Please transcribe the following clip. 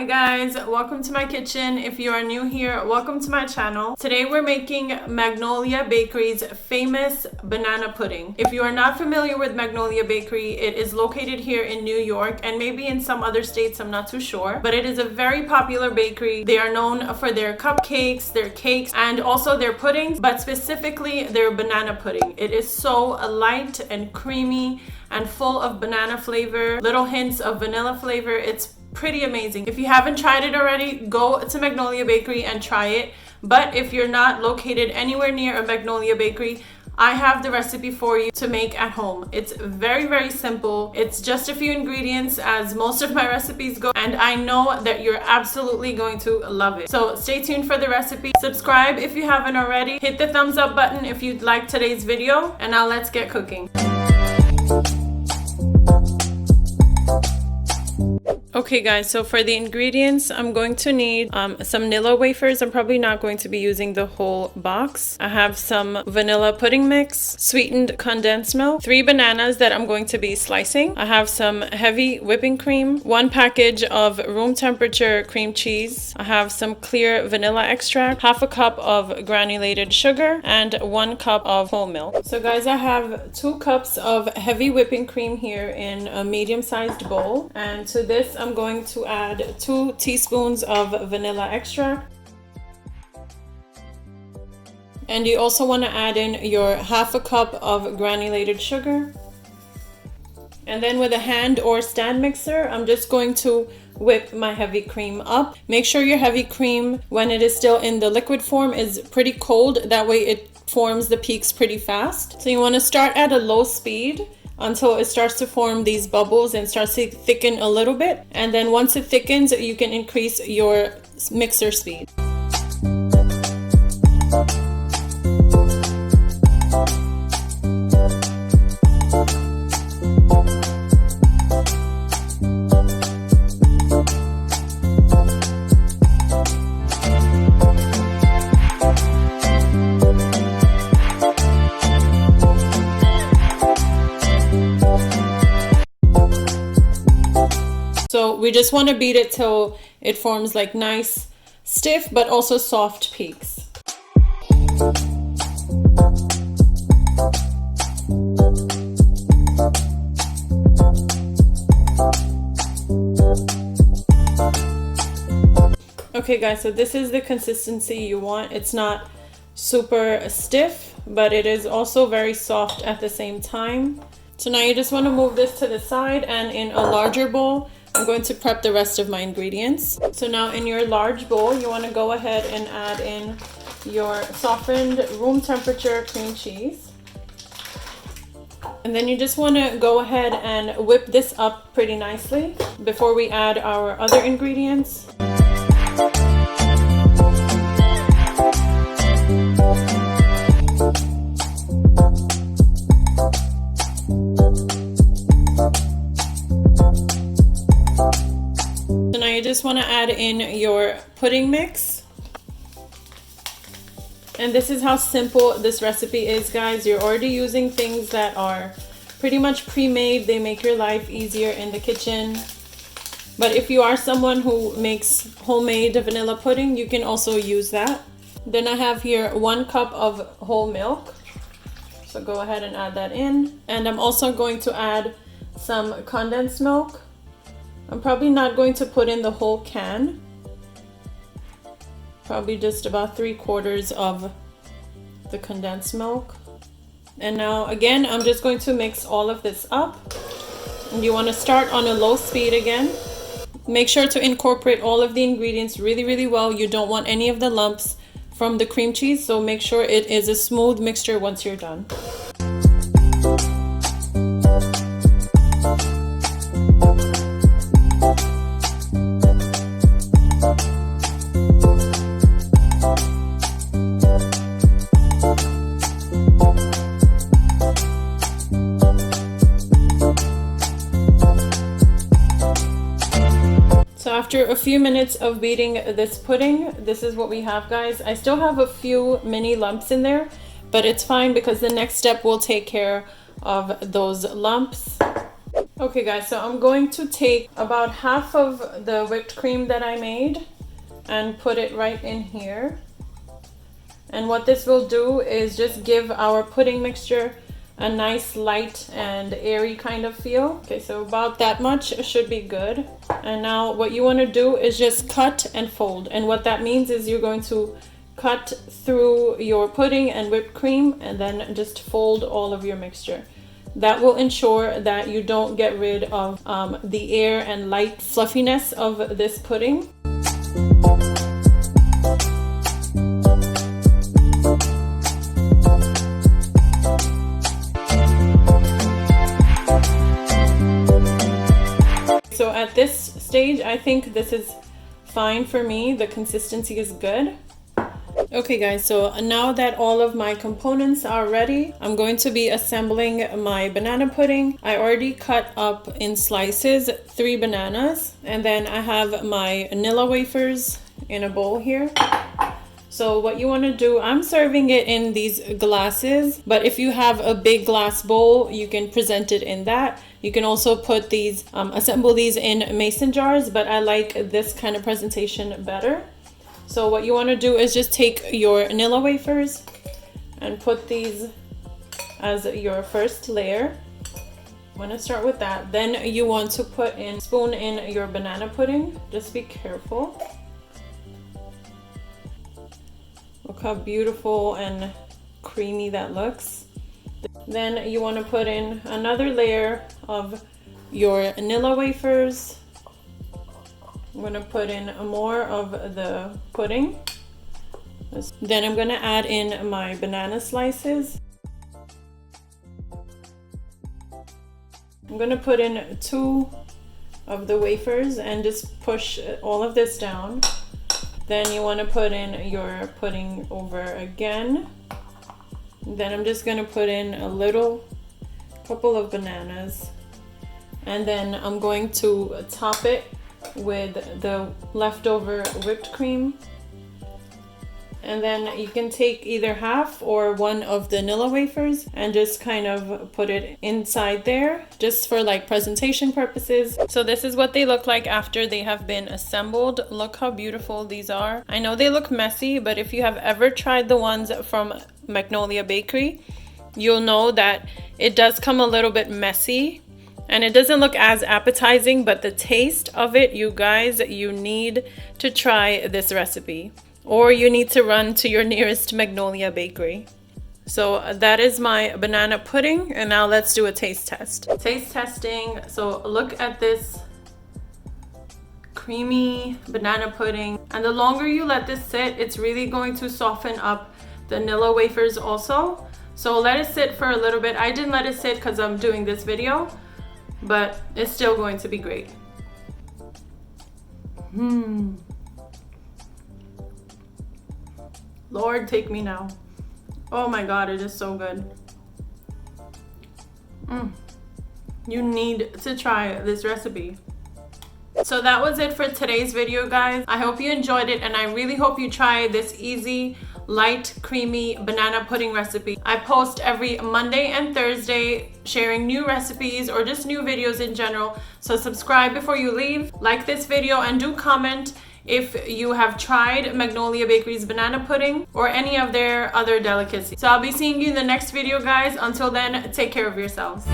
Hi guys, welcome to my kitchen. If you are new here, welcome to my channel. Today we're making Magnolia Bakery's famous banana pudding. If you are not familiar with Magnolia Bakery, it is located here in New York and maybe in some other states, I'm not too sure. But it is a very popular bakery. They are known for their cupcakes, their cakes, and also their puddings, but specifically their banana pudding. It is so light and creamy and full of banana flavor, little hints of vanilla flavor. It's pretty amazing. If you haven't tried it already, go to Magnolia Bakery and try it. But if you're not located anywhere near a Magnolia Bakery, I have the recipe for you to make at home. It's very, very simple. It's just a few ingredients as most of my recipes go, and I know that you're absolutely going to love it. So stay tuned for the recipe. Subscribe if you haven't already. Hit the thumbs up button if you like today's video, and now let's get cooking. Okay guys, so for the ingredients, I'm going to need some Nilla wafers. I'm probably not going to be using the whole box. I have some vanilla pudding mix, sweetened condensed milk, 3 bananas that I'm going to be slicing. I have some heavy whipping cream, 1 package of room temperature cream cheese. I have some clear vanilla extract, half a cup of granulated sugar, and 1 cup of whole milk. So guys, I have 2 cups of heavy whipping cream here in a medium-sized bowl, and to this I'm going to add 2 teaspoons of vanilla extract. And you also want to add in your half a cup of granulated sugar. And then with a hand or stand mixer, I'm just going to whip my heavy cream up. Make sure your heavy cream, when it is still in the liquid form, is pretty cold. That way it forms the peaks pretty fast. So you want to start at a low speed until it starts to form these bubbles and starts to thicken a little bit. And then once it thickens, you can increase your mixer speed. So we just want to beat it till it forms like nice, stiff, but also soft peaks. Okay guys, so this is the consistency you want. It's not super stiff, but it is also very soft at the same time. So now you just want to move this to the side, and in a larger bowl, I'm going to prep the rest of my ingredients. So now in your large bowl, you want to go ahead and add in your softened room temperature cream cheese. And then you just want to go ahead and whip this up pretty nicely before we add our other ingredients. So now you just want to add in your pudding mix. And this is how simple this recipe is, guys. You're already using things that are pretty much pre-made. They make your life easier in the kitchen. But if you are someone who makes homemade vanilla pudding, you can also use that. Then I have here 1 cup of whole milk. So go ahead and add that in. And I'm also going to add some condensed milk. I'm probably not going to put in the whole can. Probably just about 3/4 of the condensed milk. And now again, I'm just going to mix all of this up. And you want to start on a low speed again. Make sure to incorporate all of the ingredients really, really well. You don't want any of the lumps from the cream cheese, so make sure it is a smooth mixture once you're done. So after a few minutes of beating this pudding, this is what we have, guys. I still have a few mini lumps in there, but it's fine because the next step will take care of those lumps. Okay guys, so I'm going to take about half of the whipped cream that I made and put it right in here. And what this will do is just give our pudding mixture a nice light and airy kind of feel. Okay, so about that much should be good. And now what you want to do is just cut and fold. And what that means is you're going to cut through your pudding and whipped cream and then just fold all of your mixture. That will ensure that you don't get rid of the air and light fluffiness of this pudding. So at this stage, I think this is fine for me. The consistency is good. Okay guys, so now that all of my components are ready, I'm going to be assembling my banana pudding. I already cut up in slices 3 bananas, and then I have my Nilla wafers in a bowl here. So what you want to do, I'm serving it in these glasses, but if you have a big glass bowl, you can present it in that. You can also put these, assemble these in mason jars, but I like this kind of presentation better. So what you want to do is just take your Nilla wafers and put these as your first layer. I'm going to start with that. Then you want to spoon in your banana pudding. Just be careful. Look how beautiful and creamy that looks. Then you want to put in another layer of your Nilla wafers. I'm going to put in more of the pudding. Then I'm going to add in my banana slices. I'm going to put in 2 of the wafers and just push all of this down. Then you want to put in your pudding over again. Then I'm just going to put in a couple of bananas. And then I'm going to top it with the leftover whipped cream. And then you can take either half or 1 of the Nilla wafers and just kind of put it inside there, just for like presentation purposes. So this is what they look like after they have been assembled. Look how beautiful these are. I know they look messy, but if you have ever tried the ones from Magnolia Bakery, you'll know that it does come a little bit messy. And it doesn't look as appetizing, but the taste of it, you guys, you need to try this recipe. Or you need to run to your nearest Magnolia bakery. So that is my banana pudding, and now let's do a taste test. Taste testing. So look at this creamy banana pudding. And the longer you let this sit, it's really going to soften up the Nilla wafers also. So let it sit for a little bit. I didn't let it sit because I'm doing this video, but it's still going to be great. Lord, take me now. Oh my God, it is so good. You need to try this recipe. So that was it for today's video, guys. I hope you enjoyed it, and I really hope you try this easy, light, creamy banana pudding recipe. I post every Monday and Thursday sharing new recipes or just new videos in general. So subscribe before you leave, like this video, and do comment if you have tried Magnolia Bakery's banana pudding or any of their other delicacies. So I'll be seeing you in the next video, guys. Until then, take care of yourselves.